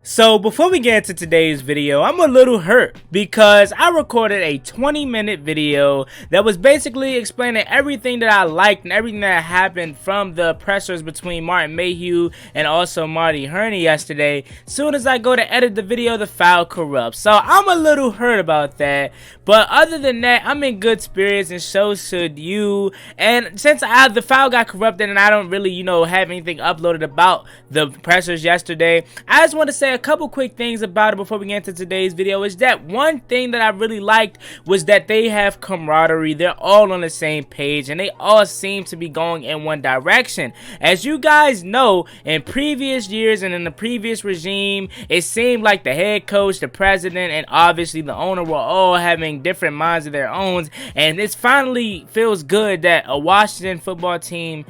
So before we get into today's video, I'm a little hurt because I recorded a 20-minute video that was basically explaining everything that I liked and everything that happened from the pressers between Martin Mayhew and also Marty Hurney yesterday. Soon as I go to edit the video, the file corrupts. So I'm a little hurt about that. But other than that, I'm in good spirits and so should you. And since the file got corrupted and I don't really, have anything uploaded about the pressers yesterday, I just want to say a couple quick things about it before we get into today's video. Is that one thing that I really liked was that they have camaraderie. They're all on the same page and they all seem to be going in one direction. As you guys know, in previous years and in the previous regime, it seemed like the head coach, the president, and obviously the owner were all having different minds of their own, and it finally feels good that a Washington football team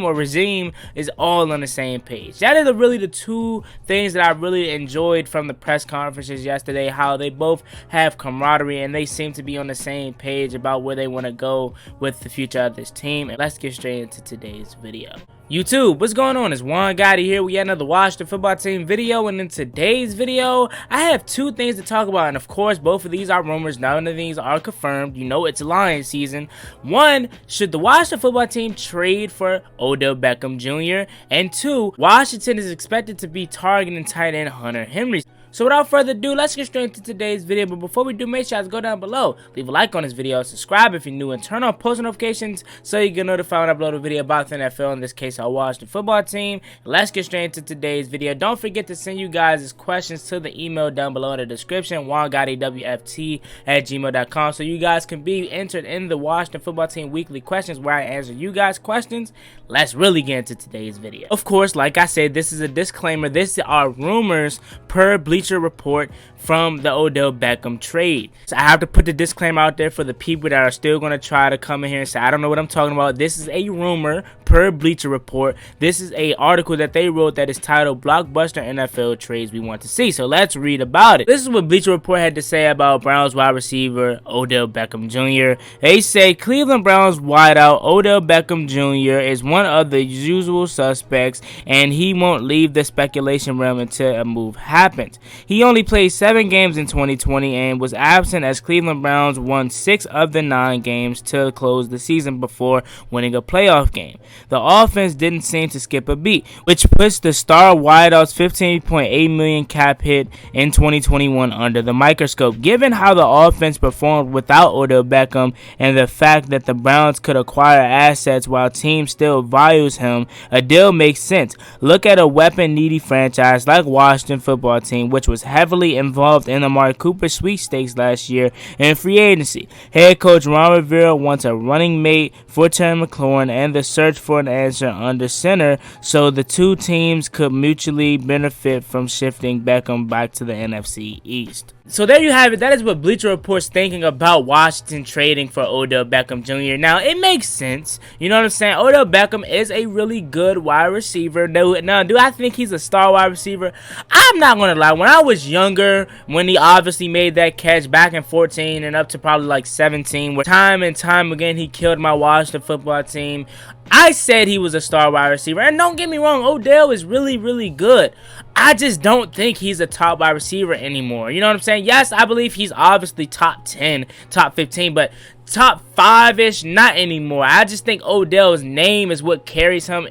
or regime is all on the same page. That is really the two things that I really enjoyed from the press conferences yesterday, how they both have camaraderie and they seem to be on the same page about where they want to go with the future of this team. And let's get straight into today's video. YouTube, what's going on? It's Juan Gotti here. We got another Washington football team video, and in today's video, I have two things to talk about, and of course, both of these are rumors. None of these are confirmed. You know it's Lions season. One, should the Washington football team trade for Odell Beckham Jr.? And two, Washington is expected to be targeting tight end Hunter Henry. So without further ado, let's get straight into today's video. But before we do, make sure you go down below, leave a like on this video, subscribe if you're new, and turn on post notifications so you get notified when I upload a video about the NFL, in this case our Washington football team. Let's get straight into today's video. Don't forget to send you guys questions to the email down below in the description, juangottiwft@gmail.com, so you guys can be entered in the Washington football team weekly questions where I answer you guys questions. Let's really get into today's video. Of course, like I said, this is a disclaimer. This are rumors per Bleacher Report from the Odell Beckham trade. So I have to put the disclaimer out there for the people that are still going to try to come in here and say I don't know what I'm talking about. This is a rumor per Bleacher Report. This is a article that they wrote that is titled Blockbuster NFL Trades We Want to See. So let's read about it. This is what Bleacher Report had to say about Browns wide receiver Odell Beckham Jr. They say Cleveland Browns wideout Odell Beckham Jr. is one of the usual suspects and he won't leave the speculation realm until a move happens. He only played 7 games in 2020 and was absent as Cleveland Browns won 6 of the 9 games to close the season before winning a playoff game. The offense didn't seem to skip a beat, which puts the star wideout's $15.8 million cap hit in 2021 under the microscope. Given how the offense performed without Odell Beckham and the fact that the Browns could acquire assets while teams still values him, a deal makes sense. Look at a weapon-needy franchise like Washington football team, which was heavily involved in the Amari Cooper sweepstakes last year in free agency. Head coach Ron Rivera wants a running mate for Terry McLaurin and the search for an answer under center, so the two teams could mutually benefit from shifting Beckham back to the NFC East. So there you have it. That is what Bleacher Report's thinking about Washington trading for Odell Beckham Jr. Now, it makes sense. You know what I'm saying? Odell Beckham is a really good wide receiver. Now, do I think he's a star wide receiver? I'm not going to lie. When I was younger, when he obviously made that catch back in 14 and up to probably like 17, where time and time again he killed my Washington football team, I said he was a star wide receiver. And don't get me wrong, Odell is really, really good. I just don't think he's a top wide receiver anymore. You know what I'm saying? Yes, I believe he's obviously top 10, top 15, but top 5-ish, not anymore. I just think Odell's name is what carries him,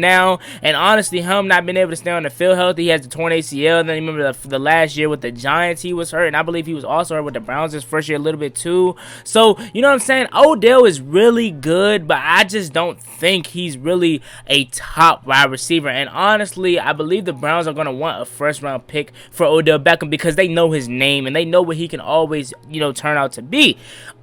now. And honestly, him not being able to stay on the field healthy, he has the torn ACL. And then remember the last year with the Giants, he was hurt. And I believe he was also hurt with the Browns his first year a little bit too. So, you know what I'm saying? Odell is really good, but I just don't think he's really a top wide receiver. And honestly, I believe the Browns are going to want a first-round pick for Odell Beckham because they know his name and they know what he can always, turn out to be.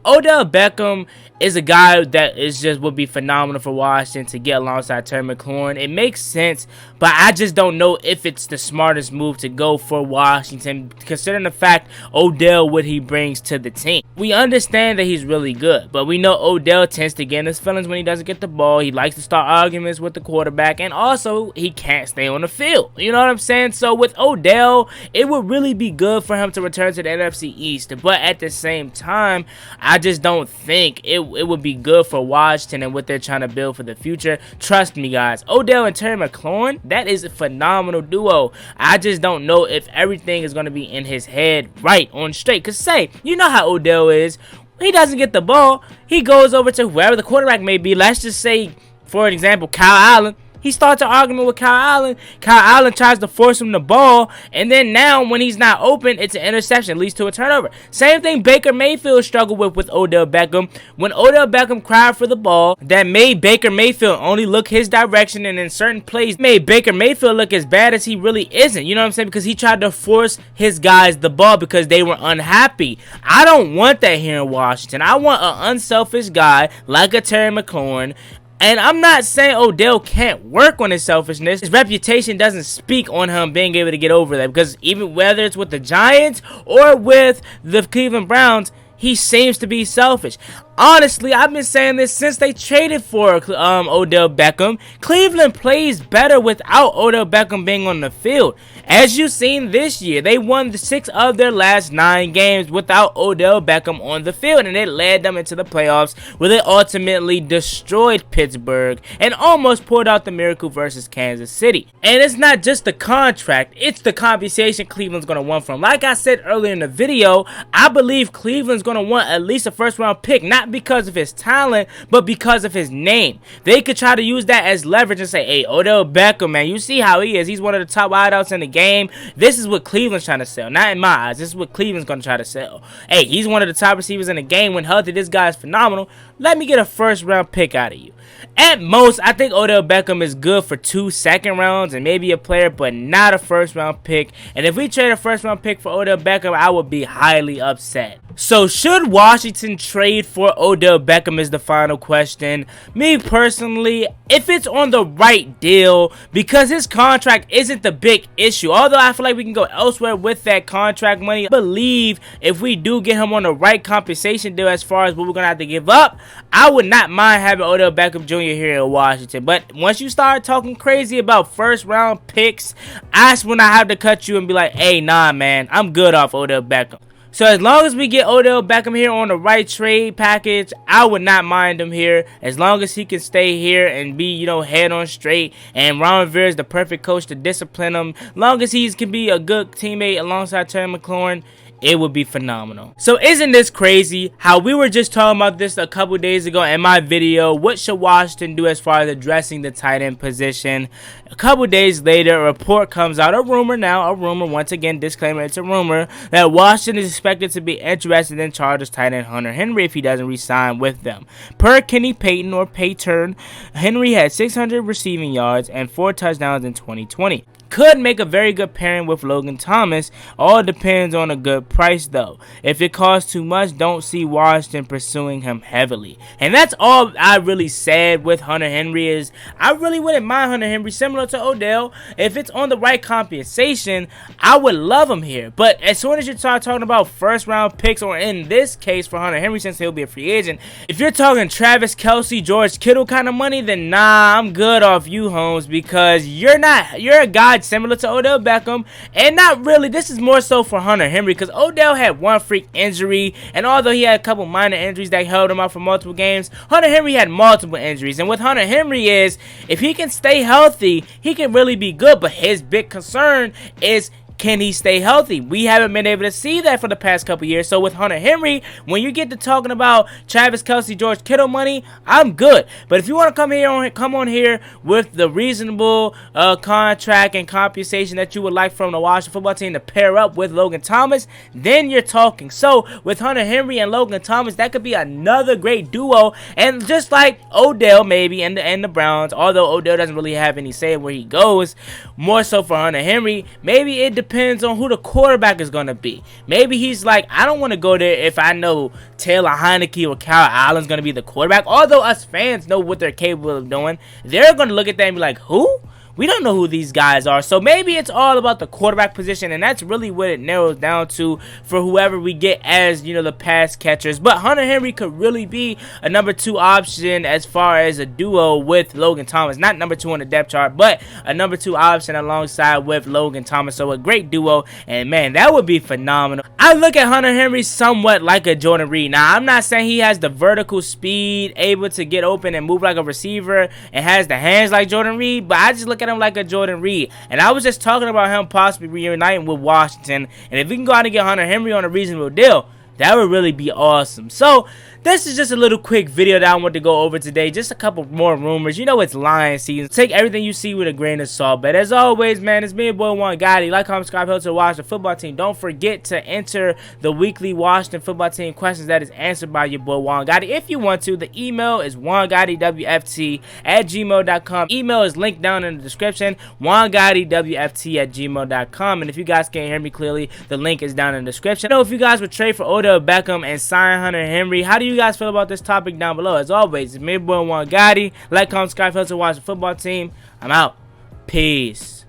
Odell Beckham is a guy that would be phenomenal for Washington to get alongside Terry McLaurin. It makes sense, but I just don't know if it's the smartest move to go for Washington, considering the fact Odell, what he brings to the team. We understand that he's really good, but we know Odell tends to get in his feelings when he doesn't get the ball. He likes to start arguments with the quarterback, and also he can't stay on the field. You know what I'm saying? So with Odell, it would really be good for him to return to the NFC East, but at the same time, I just don't don't think it would be good for Washington and what they're trying to build for the future. Trust me, guys. Odell and Terry McLaurin, that is a phenomenal duo. I just don't know if everything is going to be in his head right on straight. Because say, you know how Odell is. He doesn't get the ball. He goes over to whoever the quarterback may be. Let's just say, for example, Kyle Allen. He starts an argument with Kyle Allen. Kyle Allen tries to force him the ball. And then now when he's not open, it's an interception. Leads to a turnover. Same thing Baker Mayfield struggled with Odell Beckham. When Odell Beckham cried for the ball, that made Baker Mayfield only look his direction. And in certain plays, made Baker Mayfield look as bad as he really isn't. You know what I'm saying? Because he tried to force his guys the ball because they were unhappy. I don't want that here in Washington. I want an unselfish guy like a Terry McLaurin. And I'm not saying Odell can't work on his selfishness. His reputation doesn't speak on him being able to get over that. Because even whether it's with the Giants or with the Cleveland Browns, he seems to be selfish. Honestly, I've been saying this since they traded for Odell Beckham. Cleveland plays better without Odell Beckham being on the field. As you've seen this year, they won 6 of their last 9 games without Odell Beckham on the field, and it led them into the playoffs where they ultimately destroyed Pittsburgh and almost pulled out the miracle versus Kansas City. And it's not just the contract, it's the compensation Cleveland's going to want from. Like I said earlier in the video, I believe Cleveland's going to want at least a first-round pick, not because of his talent, but because of his name. They could try to use that as leverage and say, hey, Odell Beckham, man, you see how he is. He's one of the top wideouts in the game. This is what Cleveland's trying to sell. Not in my eyes. This is what Cleveland's going to try to sell. Hey, he's one of the top receivers in the game. When healthy, this guy is phenomenal. Let me get a first-round pick out of you. At most, I think Odell Beckham is good for 2 second rounds and maybe a player, but not a first-round pick. And if we trade a first-round pick for Odell Beckham, I would be highly upset. So should Washington trade for Odell Beckham is the final question. Me personally, if it's on the right deal, because his contract isn't the big issue. Although I feel like we can go elsewhere with that contract money. I believe if we do get him on the right compensation deal as far as what we're going to have to give up, I would not mind having Odell Beckham Jr. here in Washington. But once you start talking crazy about first round picks, that's when I have to cut you and be like, hey, nah, man, I'm good off Odell Beckham. So as long as we get Odell Beckham here on the right trade package, I would not mind him here. As long as he can stay here and be, you know, head on straight. And Ron Rivera is the perfect coach to discipline him. As long as he can be a good teammate alongside Terry McLaurin, it would be phenomenal. So isn't this crazy how we were just talking about this a couple days ago in my video, what should Washington do as far as addressing the tight end position? A couple days later, a report comes out, a rumor once again, disclaimer, it's a rumor, that Washington is expected to be interested in Chargers tight end Hunter Henry if he doesn't re-sign with them. Per Kenny Payton or Payton, Henry had 600 receiving yards and 4 touchdowns in 2020. Could make a very good pairing with Logan Thomas. All depends on a good price though. If it costs too much, don't see Washington pursuing him heavily. And that's all I really said with Hunter Henry is I really wouldn't mind Hunter Henry similar to Odell. If it's on the right compensation, I would love him here. But as soon as you start talking about first round picks, or in this case for Hunter Henry since he'll be a free agent, if you're talking Travis Kelce, George Kittle kind of money, then nah, I'm good off you, Holmes, because you're a guy similar to Odell Beckham, and not really. This is more so for Hunter Henry because Odell had one freak injury, and although he had a couple minor injuries that held him out for multiple games, Hunter Henry had multiple injuries. And with Hunter Henry is, if he can stay healthy, he can really be good, but his big concern is, can he stay healthy? We haven't been able to see that for the past couple years. So with Hunter Henry, when you get to talking about Travis Kelce, George Kittle money, I'm good. But if you want to come on here with the reasonable contract and compensation that you would like from the Washington football team to pair up with Logan Thomas, then you're talking. So with Hunter Henry and Logan Thomas, that could be another great duo. And just like Odell maybe and the Browns, although Odell doesn't really have any say where he goes, more so for Hunter Henry, maybe it depends on who the quarterback is going to be. Maybe he's like, I don't want to go there if I know Taylor Heineke or Kyle Allen's going to be the quarterback. Although us fans know what they're capable of doing, they're going to look at that and be like, who? We don't know who these guys are. So maybe it's all about the quarterback position, and that's really what it narrows down to for whoever we get as, you know, the pass catchers. But Hunter Henry could really be a number 2 option as far as a duo with Logan Thomas. Not number 2 on the depth chart, but a number 2 option alongside with Logan Thomas. So a great duo, and man, that would be phenomenal. I look at Hunter Henry somewhat like a Jordan Reed. Now, I'm not saying he has the vertical speed, able to get open and move like a receiver, and has the hands like Jordan Reed, but I just look at him like a Jordan Reed. And I was just talking about him possibly reuniting with Washington, and if we can go out and get Hunter Henry on a reasonable deal, that would really be awesome. So this is just a little quick video that I want to go over today. Just a couple more rumors. You know it's Lion season. Take everything you see with a grain of salt. But as always, man, it's me, your boy Juan Gotti. Like, comment, subscribe, help to watch the football team. Don't forget to enter the weekly Washington football team questions that is answered by your boy Juan Gotti. If you want to, the email is juangottiwft@gmail.com. Email is linked down in the description. juangottiwft@gmail.com. And if you guys can't hear me clearly, the link is down in the description. You know, if you guys would trade for Odell, Beckham, and sign Hunter Henry, how do you guys feel about this topic down below? As always, it's me, boy Juan Gotti. Like, comment, subscribe, help to watch the football team. I'm out. Peace.